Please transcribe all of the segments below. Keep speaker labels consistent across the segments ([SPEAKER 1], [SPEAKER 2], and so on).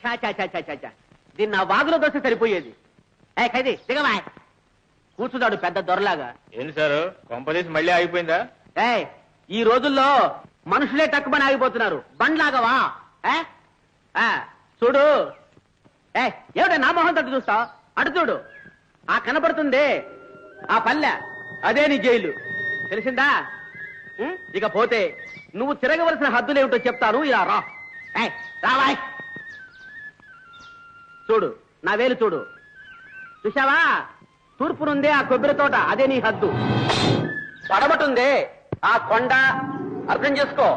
[SPEAKER 1] చా చా చా చా చా చా దీన్ని నా వాగులో దోస్తే సరిపోయేది. ఏ ఖైదీ దిగమా. కూర్చున్నాడు పెద్ద దొరలాగా.
[SPEAKER 2] ఏంటి సార్ కొంపదీసి మళ్ళీ ఆగిపోయిందా?
[SPEAKER 1] ఏ ఈ రోజుల్లో మనుషులే తక్కువని ఆగిపోతున్నారు, బండ్లాగవా? చూడు. ఏమిటా నా మొహం తట్టు చూస్తావు? అటు చూడు, ఆ కనపడుతుంది ఆ పల్లె, అదే నీ జైలు. తెలిసిందా? ఇక పోతే నువ్వు తిరగవలసిన హద్దులేమిటో చెప్తాను. ఇలా రా. రావాయ్. చూడు నా వేలు చూడు. చూసావా? తూర్పునుందే ఆ కొబ్బరి తోట, అదే నీ హద్దు. పడమటుందే ఆ కొండ, అర్థం చేసుకో.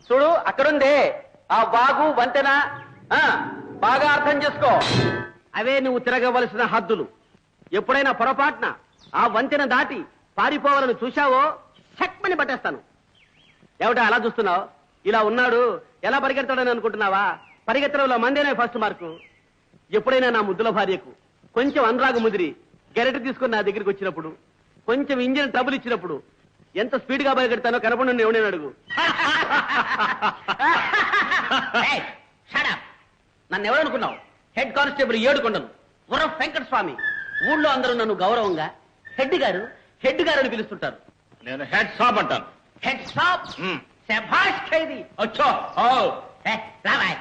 [SPEAKER 1] చూడు అక్కడుందే ఆ వాగు వంతెన, బాగా అర్థం చేసుకో. అవే నువ్వు తిరగవలసిన హద్దులు. ఎప్పుడైనా పొరపాటున ఆ వంతెన దాటి పారిపోవాలని చూశావో చెక్మని పట్టేస్తాను. ఏమిటా అలా చూస్తున్నావు? ఇలా ఉన్నాడు ఎలా పరిగెడతాడని అనుకుంటున్నావా? పరిగెత్తడంలో మందేనే ఫస్ట్ మార్కు. ఎప్పుడైనా నా ముద్దుల భార్యకు కొంచెం అనురాగ ముదిరి గెరెట్ తీసుకుని నా దగ్గరికి వచ్చినప్పుడు, కొంచెం ఇంజిన్ ట్రబుల్ ఇచ్చినప్పుడు ఎంత స్పీడ్ గా పరిగెడతానో కనపడి ఎవడైనా అడుగు. నన్ను ఎవరనుకున్నావు? Head constable ఏడుకొండను, ఉరఫ్ Venkata Swamy. ఊళ్ళో అందరూ నన్ను గౌరవంగా హెడ్ గారు హెడ్ గారు అని పిలుస్తుంటారు.
[SPEAKER 2] నేను హెడ్ షాప్ అంటాను.
[SPEAKER 1] Head shop? శభాష్ ఖైదీ. వచ్చో రావాయ్.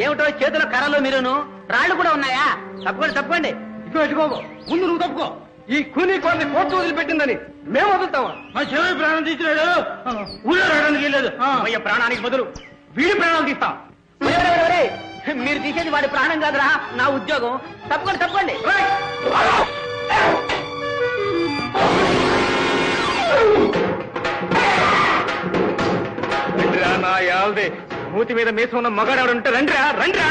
[SPEAKER 1] ఏమిటో చేతుల కర్రలు మీరును, రాళ్లు కూడా ఉన్నాయా? తప్పకండి తప్పకండి.
[SPEAKER 3] ఇదిగో ఇదిగోగో, ముందు నువ్వు తప్పుకో. ఈ కూనీ కోరిని కోర్టు వదిలిపెట్టిందని మేము వదులుతామా?
[SPEAKER 2] మా చెవి ప్రాణం తీసినాడు, ఊళ్ళో రావడానికి వెళ్ళలేదు.
[SPEAKER 3] ప్రాణానికి బదులు వీడి ప్రాణాలు తీస్తాం.
[SPEAKER 1] మీరు తీసేది వాడి ప్రాణం కాదురా, నా ఉద్యోగం. తప్పకండి తప్పకండి.
[SPEAKER 2] రండిరా నా యాల్దే, మూతి మీద మీసం ఉన్న మగాడు ఉంటే రండిరా రండిరా.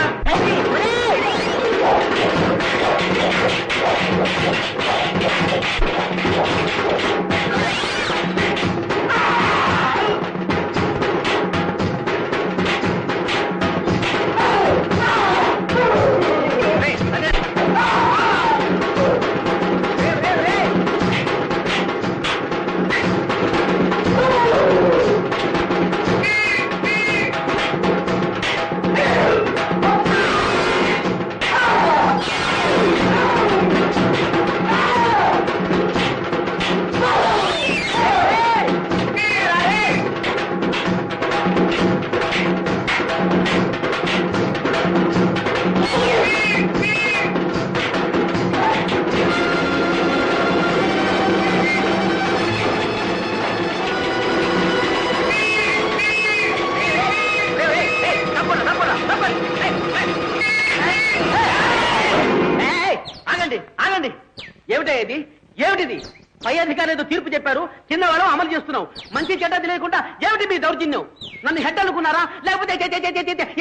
[SPEAKER 1] ఏమిటది? ఏమిటిది? పై అధికారులు ఏదో తీర్పు చెప్పారు, కింద వాళ్ళు అమలు చేస్తున్నావు. మంచి చెడ్డ తెలియకుండా ఏమిటి మీ దౌర్జన్యం? నన్ను హెడ్ అనుకున్నారా, లేకపోతే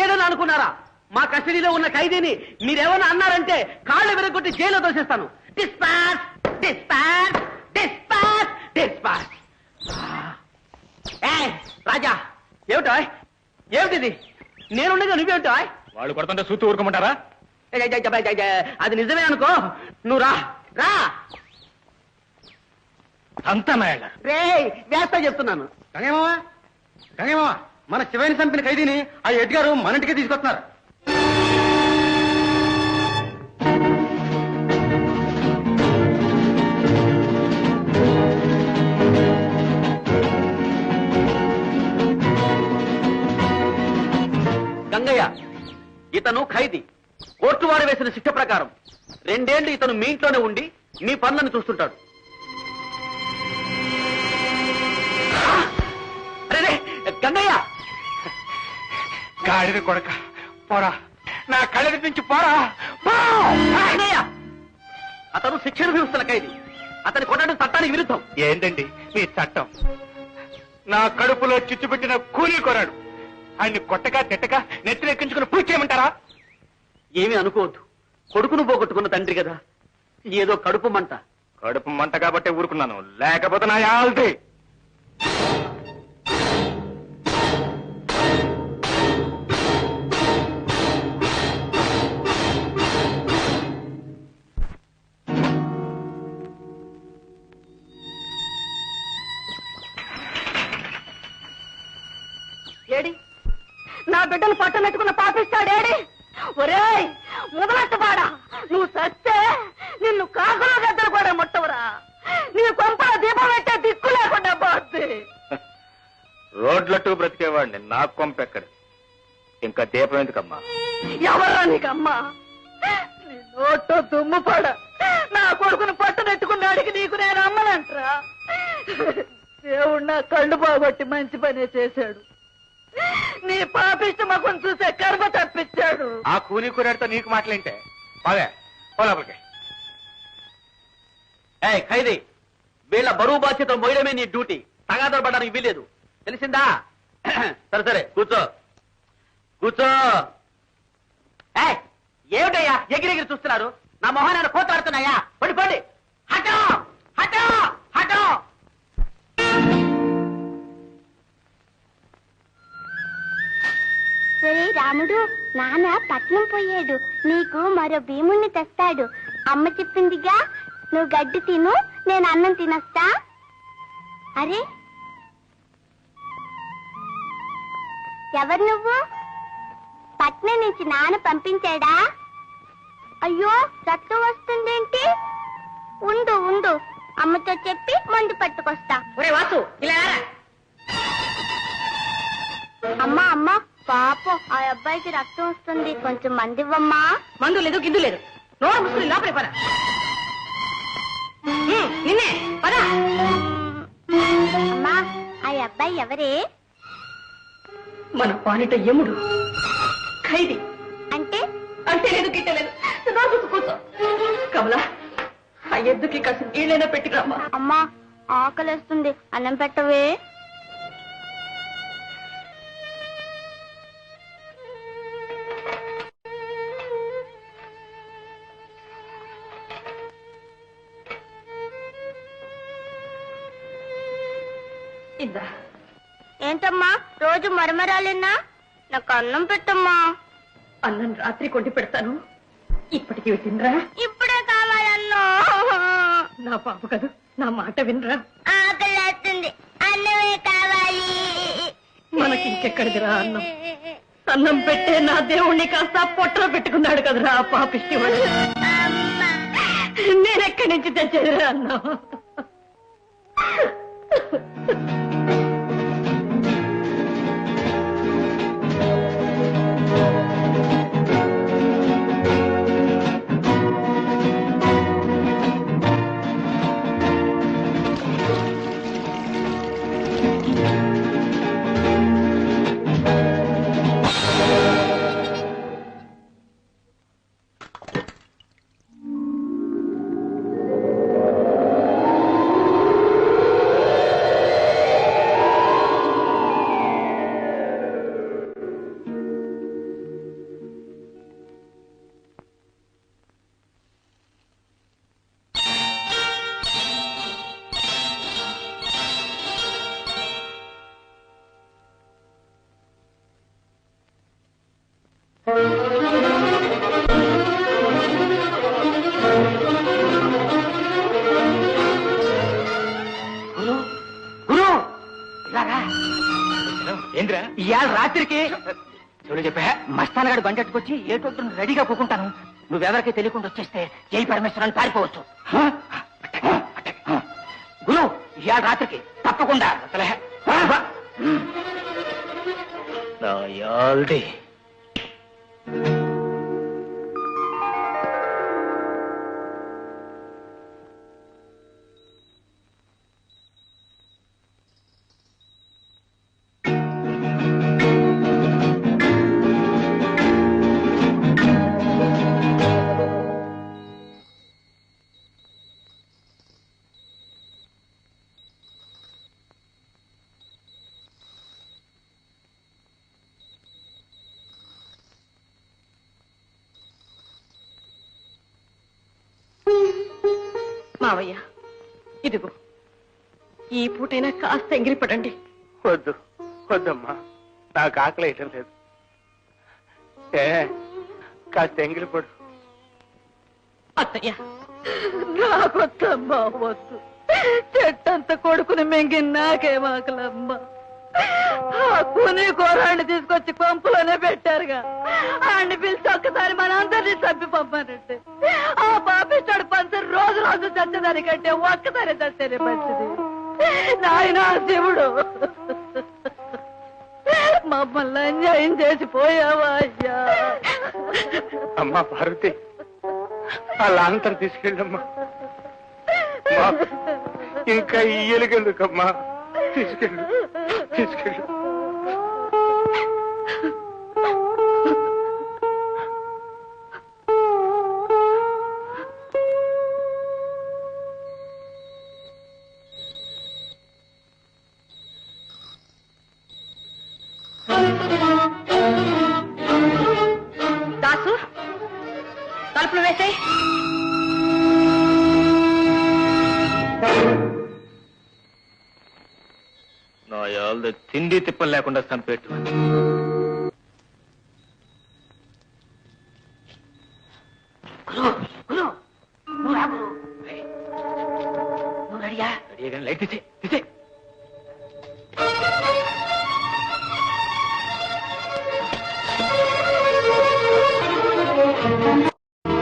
[SPEAKER 1] ఏదైనా అనుకున్నారా? మా కస్టడీలో ఉన్న ఖైదీని మీరేమన్నా అన్నారంటే కాళ్ళు విరగొట్టి జైల్లో దోసేస్తాను. Dispatch dispatch dispatch dispatch. Raja, ఏమిటో ఏమిటిది? నేనుండగా నువ్వేమిటో?
[SPEAKER 2] వాళ్ళు కొడుతుంటే సూత్తు ఊరుకోమంటారా?
[SPEAKER 1] అది నిజమే అనుకో, నువ్వు రా రా.
[SPEAKER 2] అంత మేళ
[SPEAKER 1] రే వేస్తా చెప్తున్నాను.
[SPEAKER 3] గంగేమావా గంగేమావా, మన శివాయిని చంపిన ఖైదీని ఆ హెడ్ గారు మన ఇంటికి తీసుకొస్తున్నారు.
[SPEAKER 1] గంగయ్య, ఇతను ఖైదీ. కోర్టు వారు వేసిన శిక్ష ప్రకారం 2 ఏళ్లు ఇతను మీ ఇంట్లోనే ఉండి మీ పనులను చూస్తుంటాడు. గంగయ్య,
[SPEAKER 2] గాడిద కొడక పోరా, నా కళ్ళ నుంచి పోరా.
[SPEAKER 1] గంగయ్య, అతను శిక్షణ వివస్తున్న ఖైదీ. అతని కొట్టడం చట్టానికి విరుద్ధం.
[SPEAKER 2] ఏంటండి మీ చట్టం? నా కడుపులో చిచ్చుపెట్టిన కూలీ కొరాడు. ఆయన్ని కొట్టగా తిట్టగా నెత్తినెక్కించుకుని పూజ చేయమంటారా?
[SPEAKER 1] ఏమీ అనుకోవద్దు. కొడుకును పోగొట్టుకున్న తండ్రి కదా, ఏదో కడుపు మంట.
[SPEAKER 2] కడుపు మంట కాబట్టి ఊరుకున్నాను, లేకపోతే నా యాల్ది.
[SPEAKER 4] ఏడి నా బిడ్డను పట్టనట్టుకున్న పాపిస్తాడేడి? ఒరేయ్ ముదలట్టుబాడా, నువ్వు సస్తే నిన్ను కాకులో గద్దలు కూడా ముట్టవురా. నీ కొంపల దీపం పెట్టే దిక్కు లేకుండా పోద్ది.
[SPEAKER 2] రోడ్లట్టు బ్రతికేవాడిని నాకు కొంపెక్కడి, ఇంకా దీపం ఎందుకమ్మా?
[SPEAKER 4] ఎవరా నీకమ్మా? నీ నోట్లో దుమ్ము పడ. నా కొడుకును పట్టనెట్టుకున్నాడికి నీకు నేను అమ్మనంటరా? దేవుడు నా కళ్ళు బాగొట్టి మంచి పనే చేశాడు. నీ పాపిష్ట ముఖం చూసే కర్మ తప్పించాడు.
[SPEAKER 2] ఆ కూలి కూరడితో నీకు మాటలేంటే బాగా లోపలికి.
[SPEAKER 1] ఏయ్ ఖైదీ, వీళ్ళ బరువు బాధ్యత మోయడమే నీ డ్యూటీ. తగాదలు పడడానికి వీలేదు, తెలిసిందా? సరే సరే కూర్చో కూర్చో. ఏయ్ ఏమిటయ్యా ఎగిరెగిరి చూస్తున్నారు? నా మొహాన్ని కోతాడుతున్నాయా? పడి పడి హటో హటో హటో.
[SPEAKER 5] సరే రాముడు, నాన్న పట్నం పోయాడు. నీకు మరో భీముణ్ణి తెస్తాడు. అమ్మ చెప్పిందిగా, నువ్వు గడ్డి తిను, నేను అన్నం తినొస్తా. అరే ఎవరు నువ్వు? పట్నం నుంచి నాన్న పంపించాడా? అయ్యో రక్తం వస్తుందేంటి? ఉండు ఉండు, అమ్మతో చెప్పి మందు పట్టుకొస్తా.
[SPEAKER 4] ఒరే వాసు, ఇలా
[SPEAKER 5] అమ్మా అమ్మా, పాపం ఆ అబ్బాయికి రక్తం వస్తుంది, కొంచెం మంది ఇవ్వమ్మా.
[SPEAKER 4] మందు లేదు గిద్దు లేదు. నోరు ముసుకుని లోపలి పద. నిన్నే పద.
[SPEAKER 5] అమ్మా ఆ అబ్బాయి ఎవరే?
[SPEAKER 4] మన పాలిట యముడు, ఖైదీ.
[SPEAKER 5] అంటే
[SPEAKER 4] అంటే లేదు గిట్టలేదు. నోరు కూర్చో. కమలా, ఆ ఎద్దుకి కాసిన నీళ్ళైనా పెట్టిరమ్మా.
[SPEAKER 5] అమ్మా ఆకలేస్తుంది, అన్నం పెట్టవే.
[SPEAKER 4] ఇందా.
[SPEAKER 5] ఏంటమ్మా రోజు మరమరాలేనా? నాకు అన్నం పెట్టమ్మా.
[SPEAKER 4] అన్నం రాత్రి కొండి పెడతాను, ఇప్పటికి తినరా?
[SPEAKER 5] ఇప్పుడే కావాలన్నా.
[SPEAKER 4] నా పాప కదా, నా మాట వినరా?
[SPEAKER 5] ఆకలేస్తుంది, అన్నమే కావాలి.
[SPEAKER 4] మనకి ఇంకెక్కడిదిరా అన్నం? అన్నం పెట్టే నా దేవుణ్ణి కాస్త పొట్టలో పెట్టుకున్నాడు కదరా పాపిష్టివాడు. నేనెక్కడి నుంచి తెచ్చేదిరా అన్నం?
[SPEAKER 2] ఏంద్రా
[SPEAKER 1] ఇవాళ రాత్రికి
[SPEAKER 2] చూడు చెప్పా,
[SPEAKER 1] మస్తానగాడు బండెట్టుకొచ్చి ఏ టొట్టును రెడీగా కూకుంటాను. నువ్వెవరికి తెలియకుండా వచ్చేస్తే జై పరమేశ్వరాన్ని పారిపోవచ్చు. గురు ఇవాళ రాత్రికి తప్పకుండా. అసలే
[SPEAKER 4] మావయ్య, ఇదిగో ఈ పూటైనా కాస్త ఎంగిరిపడండి.
[SPEAKER 2] వద్దు వద్దమ్మా, నాకు ఆకలి వేయటం లేదు. కాస్త ఎంగిలిపడు.
[SPEAKER 4] అత్తయ్య, నాకొద్దమ్మా, వద్దు. చెట్టంత కొడుకుని మెంగి నాకేమాకలమ్మా. ఆ కూని కూని కూరాన్ని తీసుకొచ్చి కొంపులోనే పెట్టారుగా. ఆడిని పిలిచి ఒక్కసారి మనందరినీ చంపి పంపానంటే ఆ పాపిస్తాడు పంచరు రోజు రోజు చచ్చేదానికంటే ఒక్కసారి చచ్చేనే మంచిది. నాయనా శివుడు, మమ్మల్ని అన్యాయం చేసిపోయావా అయ్యా.
[SPEAKER 2] అమ్మా పార్వతి, ఆ లాంతరు తీసుకెళ్ళమ్మా. ఇంకా ఇయ్యలికెందుకమ్మా, తీసుకెళ్ళు తీసుకెళ్ళు.
[SPEAKER 4] దాసు, తలుపులు వేసాయి.
[SPEAKER 2] నా యాళ్ళ తిండి తిప్పలు లేకుండా చంపేట్టు. లైట్ తీసే తీసే.